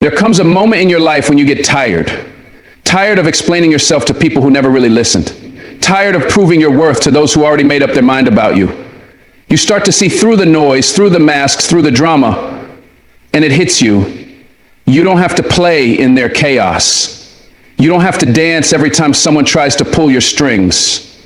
There comes a moment in your life when you get tired of explaining yourself to people who never really listened, tired of proving your worth to those who already made up their mind about you. You start to see through the noise, through the masks, through the drama, and it hits you. You don't have to play in their chaos. You don't have to dance every time someone tries to pull your strings.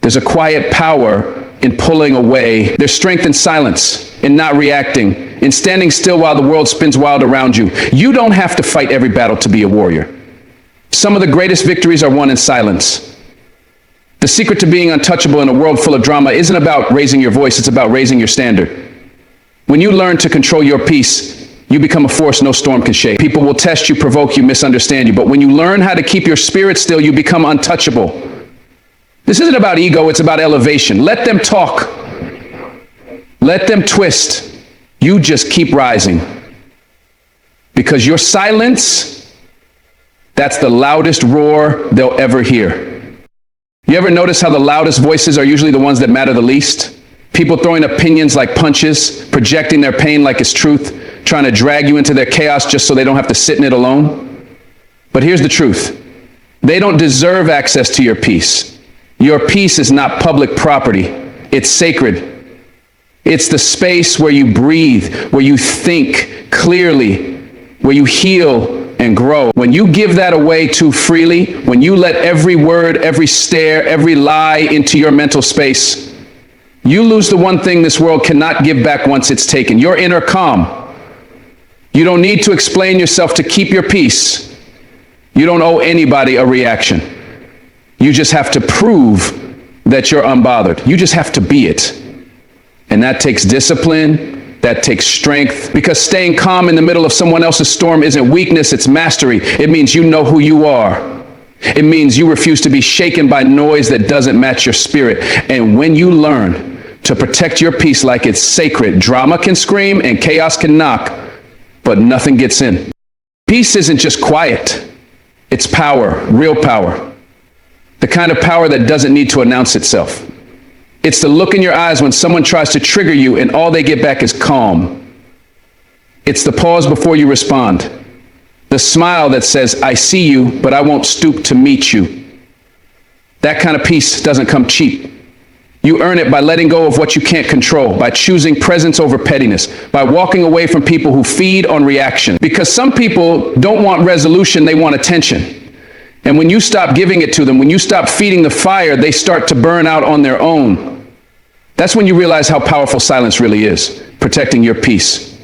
There's a quiet power in pulling away. There's strength in silence, in not reacting, in standing still while the world spins wild around you. You don't have to fight every battle to be a warrior. Some of the greatest victories are won in silence. The secret to being untouchable in a world full of drama isn't about raising your voice, it's about raising your standard. When you learn to control your peace, you become a force no storm can shake. People will test you, provoke you, misunderstand you, but when you learn how to keep your spirit still, you become untouchable. This isn't about ego, it's about elevation. Let them talk. Let them twist. You just keep rising. Because your silence, that's the loudest roar they'll ever hear. You ever notice how the loudest voices are usually the ones that matter the least? People throwing opinions like punches, projecting their pain like it's truth, trying to drag you into their chaos just so they don't have to sit in it alone. But here's the truth. They don't deserve access to your peace. Your peace is not public property. It's sacred. It's the space where you breathe, where you think clearly, where you heal and grow. When you give that away too freely, when you let every word, every stare, every lie into your mental space, you lose the one thing this world cannot give back once it's taken, your inner calm. You don't need to explain yourself to keep your peace. You don't owe anybody a reaction. You just have to prove that you're unbothered. You just have to be it. And that takes discipline. That takes strength, because staying calm in the middle of someone else's storm isn't weakness, it's mastery. It means you know who you are. It means you refuse to be shaken by noise that doesn't match your spirit. And when you learn to protect your peace like it's sacred, drama can scream and chaos can knock, but nothing gets in. Peace isn't just quiet. It's power, real power. The kind of power that doesn't need to announce itself. It's the look in your eyes when someone tries to trigger you and all they get back is calm. It's the pause before you respond. The smile that says, I see you, but I won't stoop to meet you. That kind of peace doesn't come cheap. You earn it by letting go of what you can't control, by choosing presence over pettiness, by walking away from people who feed on reaction. Because some people don't want resolution, they want attention. And when you stop giving it to them, when you stop feeding the fire, they start to burn out on their own. That's when you realize how powerful silence really is. Protecting your peace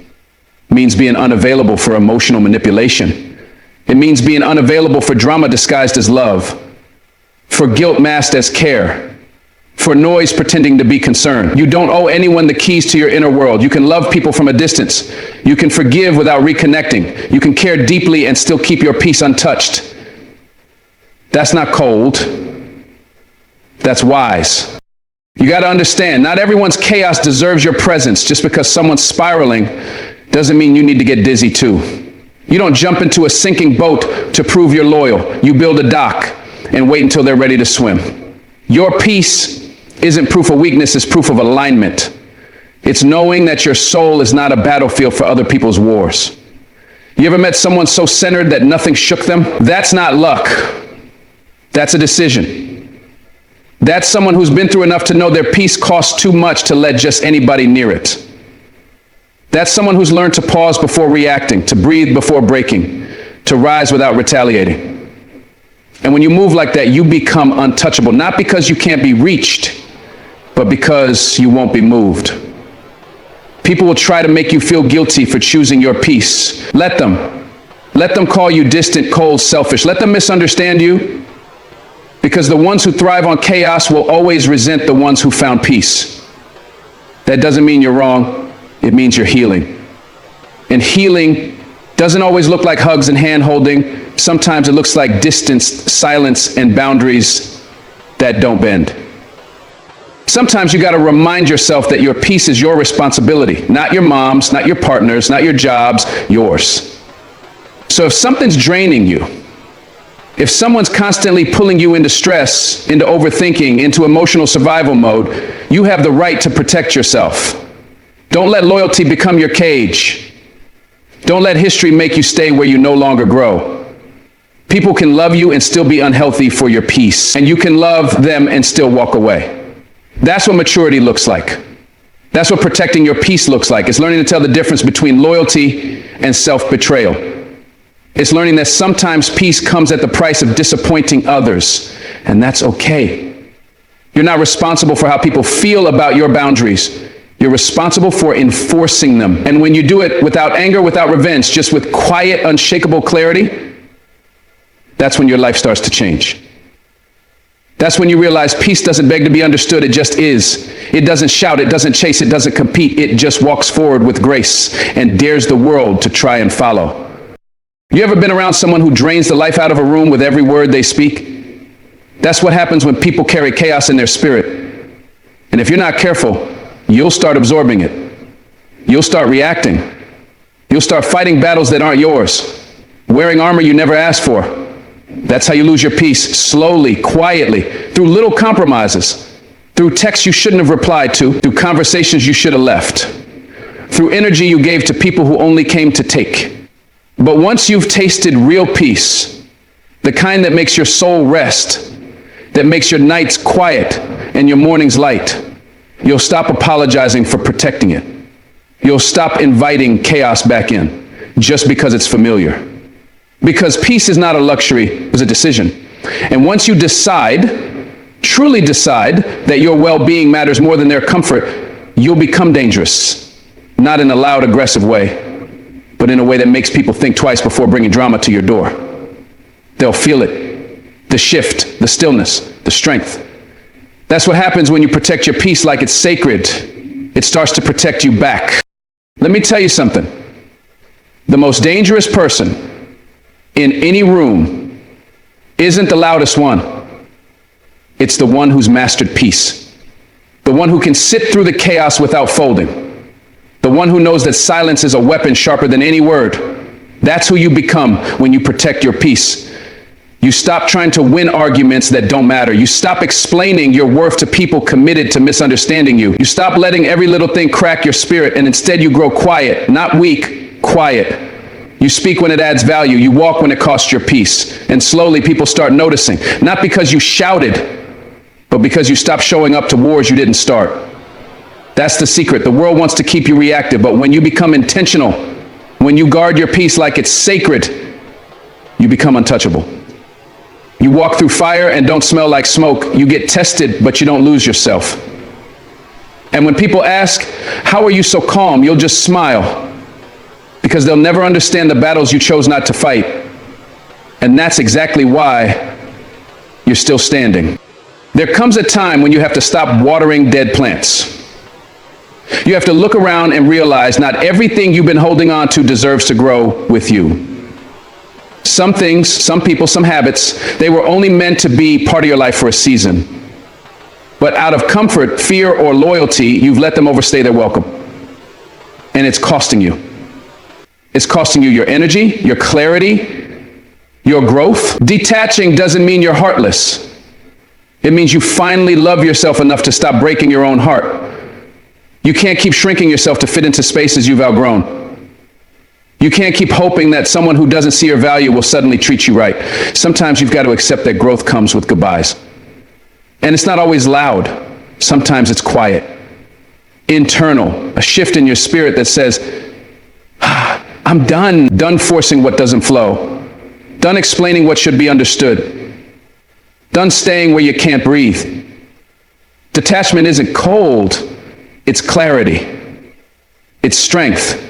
means being unavailable for emotional manipulation. It means being unavailable for drama disguised as love, for guilt masked as care, for noise pretending to be concern. You don't owe anyone the keys to your inner world. You can love people from a distance. You can forgive without reconnecting. You can care deeply and still keep your peace untouched. That's not cold. That's wise. You got to understand, not everyone's chaos deserves your presence. Just because someone's spiraling doesn't mean you need to get dizzy too. You don't jump into a sinking boat to prove you're loyal. You build a dock and wait until they're ready to swim. Your peace isn't proof of weakness, it's proof of alignment. It's knowing that your soul is not a battlefield for other people's wars. You ever met someone so centered that nothing shook them? That's not luck. That's a decision. That's someone who's been through enough to know their peace costs too much to let just anybody near it. That's someone who's learned to pause before reacting, to breathe before breaking, to rise without retaliating. And when you move like that, you become untouchable, not because you can't be reached, but because you won't be moved. People will try to make you feel guilty for choosing your peace. Let them. Let them call you distant, cold, selfish. Let them misunderstand you. Because the ones who thrive on chaos will always resent the ones who found peace. That doesn't mean you're wrong. It means you're healing. And healing doesn't always look like hugs and hand-holding. Sometimes it looks like distance, silence, and boundaries that don't bend. Sometimes you got to remind yourself that your peace is your responsibility, not your mom's, not your partner's, not your job's, yours. So if something's draining you, if someone's constantly pulling you into stress, into overthinking, into emotional survival mode, you have the right to protect yourself. Don't let loyalty become your cage. Don't let history make you stay where you no longer grow. People can love you and still be unhealthy for your peace, and you can love them and still walk away. That's what maturity looks like. That's what protecting your peace looks like. It's learning to tell the difference between loyalty and self-betrayal. It's learning that sometimes peace comes at the price of disappointing others, and that's okay. You're not responsible for how people feel about your boundaries. You're responsible for enforcing them. And when you do it without anger, without revenge, just with quiet, unshakable clarity, that's when your life starts to change. That's when you realize peace doesn't beg to be understood, it just is. It doesn't shout, it doesn't chase, it doesn't compete, it just walks forward with grace and dares the world to try and follow. You ever been around someone who drains the life out of a room with every word they speak? That's what happens when people carry chaos in their spirit. And if you're not careful, you'll start absorbing it. You'll start reacting. You'll start fighting battles that aren't yours, wearing armor you never asked for. That's how you lose your peace, slowly, quietly, through little compromises, through texts you shouldn't have replied to, through conversations you should have left, through energy you gave to people who only came to take. But once you've tasted real peace, the kind that makes your soul rest, that makes your nights quiet and your mornings light, you'll stop apologizing for protecting it. You'll stop inviting chaos back in just because it's familiar. Because peace is not a luxury, it's a decision. And once you decide, truly decide, that your well-being matters more than their comfort, you'll become dangerous. Not in a loud, aggressive way, but in a way that makes people think twice before bringing drama to your door. They'll feel it, the shift, the stillness, the strength. That's what happens when you protect your peace like it's sacred. It starts to protect you back. Let me tell you something. The most dangerous person in any room isn't the loudest one. It's the one who's mastered peace. The one who can sit through the chaos without folding. The one who knows that silence is a weapon sharper than any word. That's who you become when you protect your peace. You stop trying to win arguments that don't matter. You stop explaining your worth to people committed to misunderstanding you. You stop letting every little thing crack your spirit, and instead you grow quiet, not weak, quiet. You speak when it adds value. You walk when it costs your peace. And slowly people start noticing, not because you shouted, but because you stopped showing up to wars you didn't start. That's the secret. The world wants to keep you reactive, but when you become intentional, when you guard your peace like it's sacred, you become untouchable. You walk through fire and don't smell like smoke. You get tested, but you don't lose yourself. And when people ask, how are you so calm? You'll just smile. Because they'll never understand the battles you chose not to fight. And that's exactly why you're still standing. There comes a time when you have to stop watering dead plants. You have to look around and realize not everything you've been holding on to deserves to grow with you. Some things, some people, some habits, they were only meant to be part of your life for a season. But out of comfort, fear, or loyalty, you've let them overstay their welcome. And it's costing you. It's costing you your energy, your clarity, your growth. Detaching doesn't mean you're heartless. It means you finally love yourself enough to stop breaking your own heart. You can't keep shrinking yourself to fit into spaces you've outgrown. You can't keep hoping that someone who doesn't see your value will suddenly treat you right. Sometimes you've got to accept that growth comes with goodbyes. And it's not always loud. Sometimes it's quiet, internal, a shift in your spirit that says, I'm done forcing what doesn't flow, done explaining what should be understood, done staying where you can't breathe. Detachment isn't cold, it's clarity, it's strength.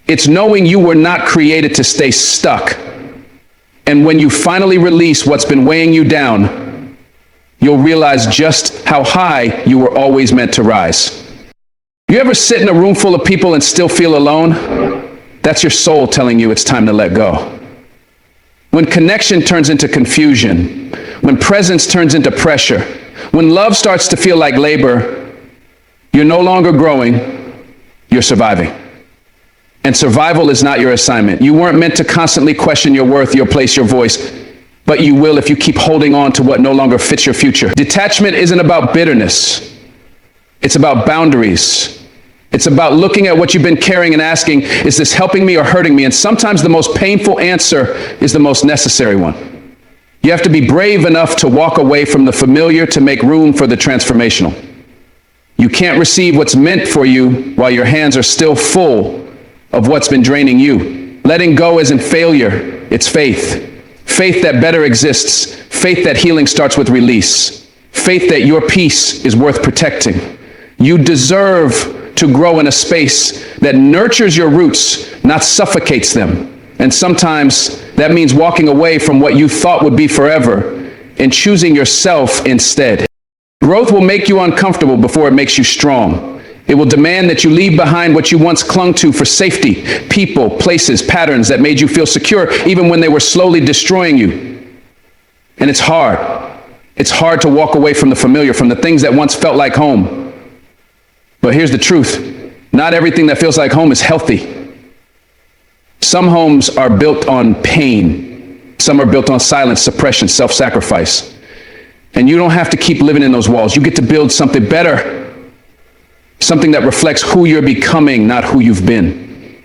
It's knowing you were not created to stay stuck. And when you finally release what's been weighing you down, you'll realize just how high you were always meant to rise. You ever sit in a room full of people and still feel alone? That's your soul telling you it's time to let go. When connection turns into confusion, when presence turns into pressure, when love starts to feel like labor, you're no longer growing, you're surviving. And survival is not your assignment. You weren't meant to constantly question your worth, your place, your voice, but you will if you keep holding on to what no longer fits your future. Detachment isn't about bitterness. It's about boundaries. It's about looking at what you've been carrying and asking, is this helping me or hurting me? And sometimes the most painful answer is the most necessary one. You have to be brave enough to walk away from the familiar to make room for the transformational. You can't receive what's meant for you while your hands are still full of what's been draining you. Letting go isn't failure, it's faith. Faith that better exists. Faith that healing starts with release. Faith that your peace is worth protecting. You deserve to grow in a space that nurtures your roots, not suffocates them. And sometimes that means walking away from what you thought would be forever and choosing yourself instead. Growth will make you uncomfortable before it makes you strong. It will demand that you leave behind what you once clung to for safety, people, places, patterns that made you feel secure even when they were slowly destroying you. And it's hard. It's hard to walk away from the familiar, from the things that once felt like home. But here's the truth. Not everything that feels like home is healthy. Some homes are built on pain. Some are built on silence, suppression, self-sacrifice. And you don't have to keep living in those walls. You get to build something better. Something that reflects who you're becoming, not who you've been.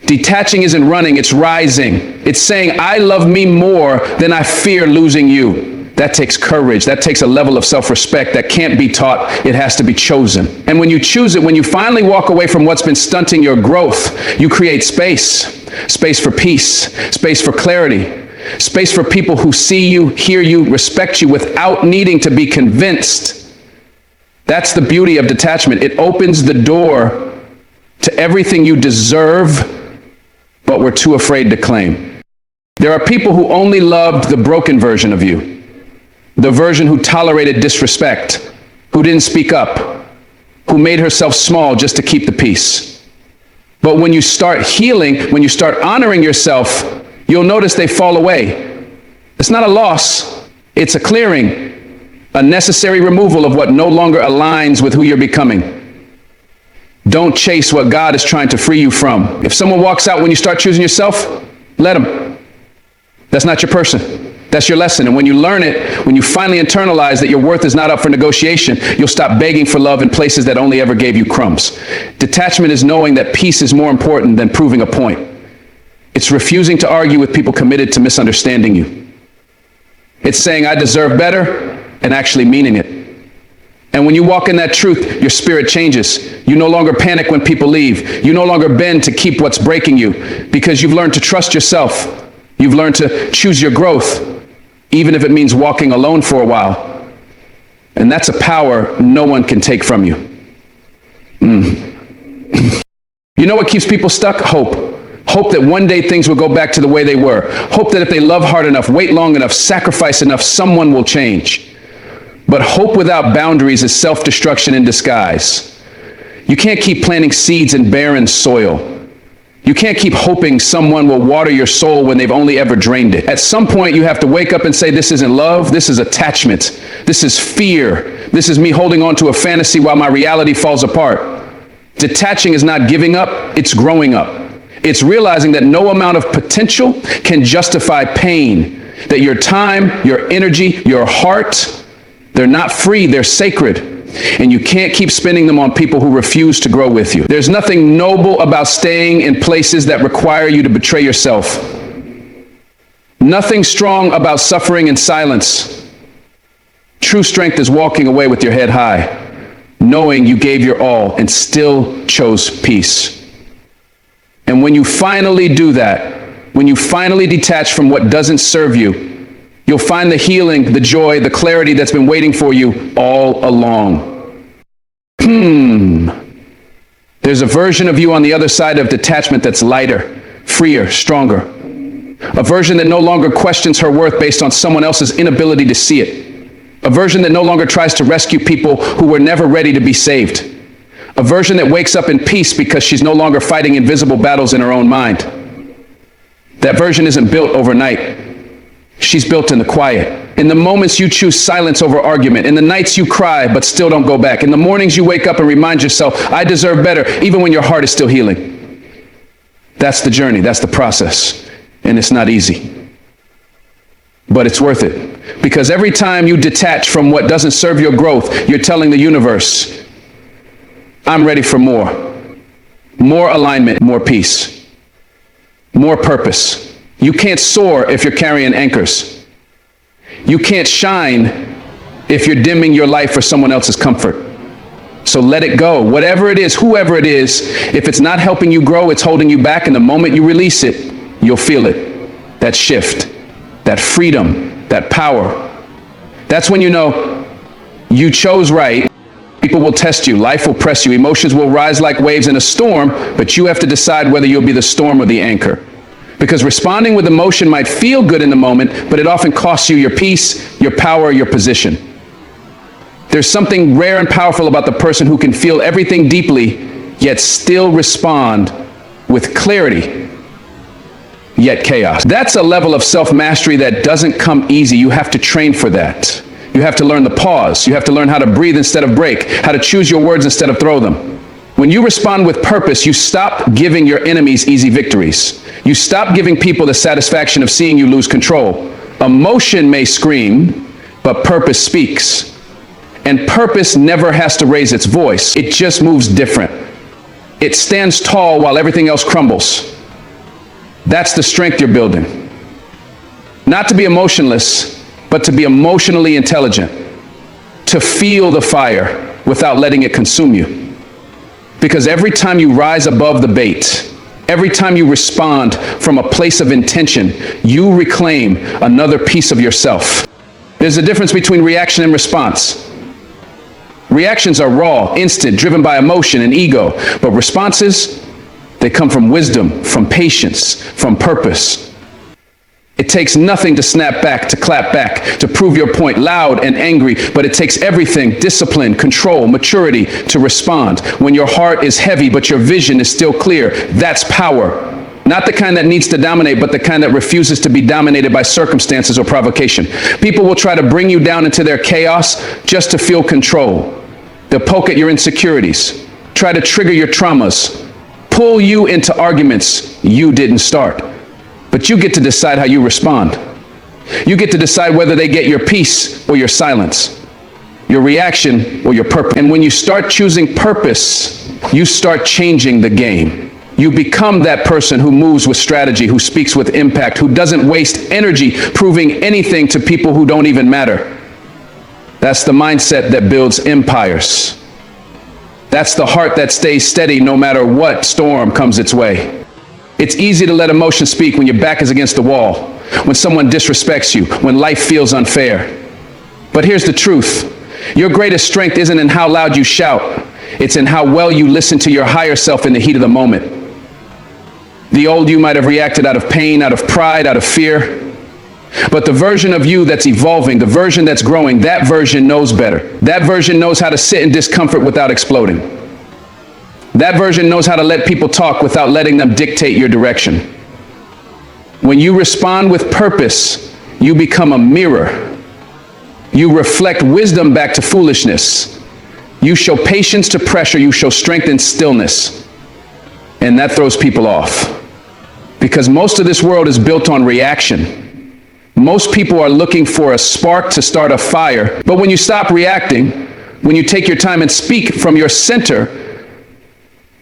Detaching isn't running, it's rising. It's saying, I love me more than I fear losing you. That takes courage. That takes a level of self-respect that can't be taught. It has to be chosen. And when you choose it, when you finally walk away from what's been stunting your growth, you create space. Space for peace. Space for clarity. Space for people who see you, hear you, respect you without needing to be convinced. That's the beauty of detachment. It opens the door to everything you deserve, but were too afraid to claim. There are people who only loved the broken version of you. The version who tolerated disrespect, who didn't speak up, who made herself small just to keep the peace. But when you start healing, when you start honoring yourself, you'll notice they fall away. It's not a loss, it's a clearing, a necessary removal of what no longer aligns with who you're becoming. Don't chase what God is trying to free you from. If someone walks out when you start choosing yourself, let them. That's not your person. That's your lesson. And when you learn it, when you finally internalize that your worth is not up for negotiation, you'll stop begging for love in places that only ever gave you crumbs. Detachment is knowing that peace is more important than proving a point. It's refusing to argue with people committed to misunderstanding you. It's saying, I deserve better, and actually meaning it. And when you walk in that truth, your spirit changes. You no longer panic when people leave. You no longer bend to keep what's breaking you, because you've learned to trust yourself. You've learned to choose your growth, even if it means walking alone for a while. And that's a power no one can take from you. You know what keeps people stuck? Hope. Hope that one day things will go back to the way they were. Hope that if they love hard enough, wait long enough, sacrifice enough, someone will change. But hope without boundaries is self-destruction in disguise. You can't keep planting seeds in barren soil. You can't keep hoping someone will water your soul when they've only ever drained it. At some point, you have to wake up and say, this isn't love, this is attachment. This is fear. This is me holding on to a fantasy while my reality falls apart. Detaching is not giving up, it's growing up. It's realizing that no amount of potential can justify pain. That your time, your energy, your heart, they're not free, they're sacred. And you can't keep spending them on people who refuse to grow with you. There's nothing noble about staying in places that require you to betray yourself. Nothing strong about suffering in silence. True strength is walking away with your head high, knowing you gave your all and still chose peace. And when you finally do that, when you finally detach from what doesn't serve you, you'll find the healing, the joy, the clarity that's been waiting for you all along. There's a version of you on the other side of detachment that's lighter, freer, stronger. A version that no longer questions her worth based on someone else's inability to see it. A version that no longer tries to rescue people who were never ready to be saved. A version that wakes up in peace because she's no longer fighting invisible battles in her own mind. That version isn't built overnight. She's built in the quiet. In the moments you choose silence over argument. In the nights you cry but still don't go back. In the mornings you wake up and remind yourself, I deserve better, even when your heart is still healing. That's the journey. That's the process. And it's not easy. But it's worth it. Because every time you detach from what doesn't serve your growth, you're telling the universe, I'm ready for more. More alignment, more peace, more purpose. You can't soar if you're carrying anchors. You can't shine if you're dimming your light for someone else's comfort. So let it go. Whatever it is, whoever it is, if it's not helping you grow, it's holding you back. And the moment you release it, you'll feel it. That shift, that freedom, that power. That's when you know you chose right. People will test you. Life will press you. Emotions will rise like waves in a storm, but you have to decide whether you'll be the storm or the anchor. Because responding with emotion might feel good in the moment, but it often costs you your peace, your power, your position. There's something rare and powerful about the person who can feel everything deeply, yet still respond with clarity, yet chaos. That's a level of self-mastery that doesn't come easy. You have to train for that. You have to learn the pause. You have to learn how to breathe instead of break, how to choose your words instead of throw them. When you respond with purpose, you stop giving your enemies easy victories. You stop giving people the satisfaction of seeing you lose control. Emotion may scream, but purpose speaks. And purpose never has to raise its voice. It just moves different. It stands tall while everything else crumbles. That's the strength you're building. Not to be emotionless, but to be emotionally intelligent. To feel the fire without letting it consume you. Because every time you rise above the bait, every time you respond from a place of intention, you reclaim another piece of yourself. There's a difference between reaction and response. Reactions are raw, instant, driven by emotion and ego. But responses, they come from wisdom, from patience, from purpose. It takes nothing to snap back, to clap back, to prove your point loud and angry, but it takes everything, discipline, control, maturity to respond. When your heart is heavy, but your vision is still clear, that's power. Not the kind that needs to dominate, but the kind that refuses to be dominated by circumstances or provocation. People will try to bring you down into their chaos just to feel control. They'll poke at your insecurities, try to trigger your traumas, pull you into arguments you didn't start. But you get to decide how you respond. You get to decide whether they get your peace or your silence, your reaction or your purpose. And when you start choosing purpose, you start changing the game. You become that person who moves with strategy, who speaks with impact, who doesn't waste energy proving anything to people who don't even matter. That's the mindset that builds empires. That's the heart that stays steady no matter what storm comes its way. It's easy to let emotion speak when your back is against the wall, when someone disrespects you, when life feels unfair. But here's the truth. Your greatest strength isn't in how loud you shout. It's in how well you listen to your higher self in the heat of the moment. The old you might have reacted out of pain, out of pride, out of fear. But the version of you that's evolving, the version that's growing, that version knows better. That version knows how to sit in discomfort without exploding. That version knows how to let people talk without letting them dictate your direction. When you respond with purpose, you become a mirror. You reflect wisdom back to foolishness. You show patience to pressure. You show strength in stillness. And that throws people off. Because most of this world is built on reaction. Most people are looking for a spark to start a fire. But when you stop reacting, when you take your time and speak from your center,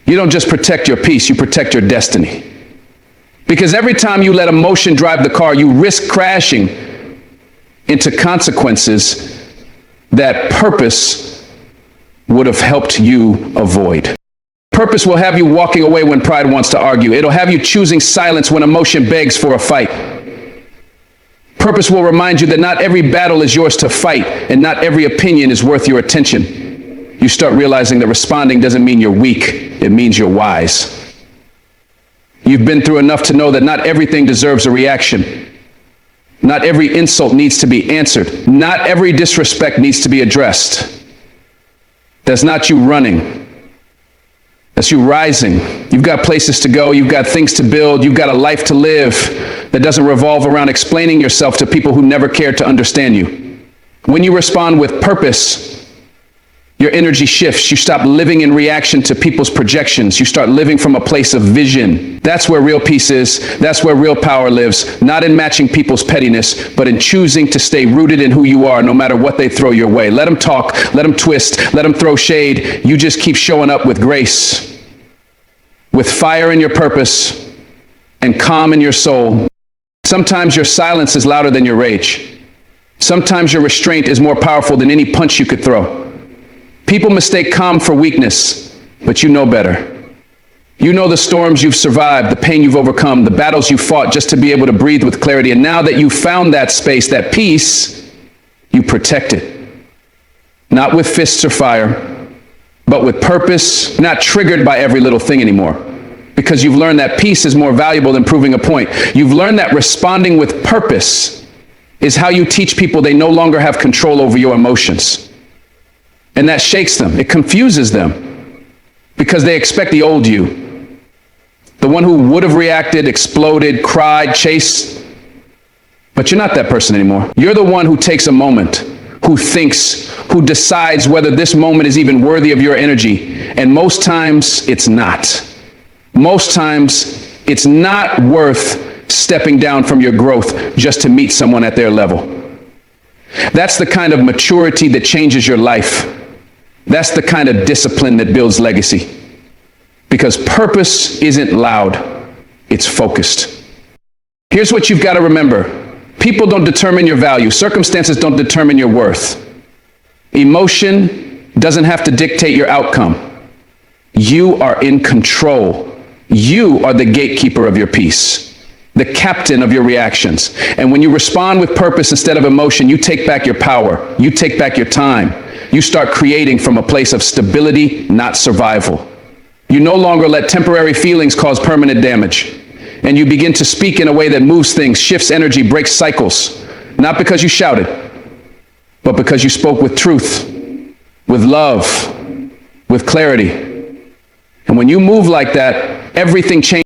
you don't just protect your peace, you protect your destiny. Because every time you let emotion drive the car, you risk crashing into consequences that purpose would have helped you avoid. Purpose will have you walking away when pride wants to argue. It'll have you choosing silence when emotion begs for a fight. Purpose will remind you that not every battle is yours to fight, and not every opinion is worth your attention. You start realizing that responding doesn't mean you're weak, it means you're wise. You've been through enough to know that not everything deserves a reaction. Not every insult needs to be answered. Not every disrespect needs to be addressed. That's not you running. That's you rising. You've got places to go. You've got things to build. You've got a life to live that doesn't revolve around explaining yourself to people who never cared to understand you. When you respond with purpose, Your energy shifts. You stop living in reaction to people's projections. You start living from a place of vision. That's where real peace is. That's where real power lives. Not in matching people's pettiness, but in choosing to stay rooted in who you are, no matter what they throw your way. Let them talk, let them twist, let them throw shade. You just keep showing up with grace, with fire in your purpose, and calm in your soul. Sometimes your silence is louder than your rage. Sometimes your restraint is more powerful than any punch you could throw. People mistake calm for weakness, but you know better. You know the storms you've survived, the pain you've overcome, the battles you've fought just to be able to breathe with clarity. And now that you've found that space, that peace, you protect it. Not with fists or fire, but with purpose, not triggered by every little thing anymore. Because you've learned that peace is more valuable than proving a point. You've learned that responding with purpose is how you teach people they no longer have control over your emotions. And that shakes them. It confuses them because they expect the old you, the one who would have reacted, exploded, cried, chased. But you're not that person anymore. You're the one who takes a moment, who thinks, who decides whether this moment is even worthy of your energy. And most times it's not. Most times it's not worth stepping down from your growth just to meet someone at their level. That's the kind of maturity that changes your life. That's the kind of discipline that builds legacy. Because purpose isn't loud, it's focused. Here's what you've got to remember. People don't determine your value. Circumstances don't determine your worth. Emotion doesn't have to dictate your outcome. You are in control. You are the gatekeeper of your peace, the captain of your reactions. And when you respond with purpose instead of emotion, you take back your power. You take back your time. You start creating from a place of stability, not survival. You no longer let temporary feelings cause permanent damage. And you begin to speak in a way that moves things, shifts energy, breaks cycles. Not because you shouted, but because you spoke with truth, with love, with clarity. And when you move like that, everything changes.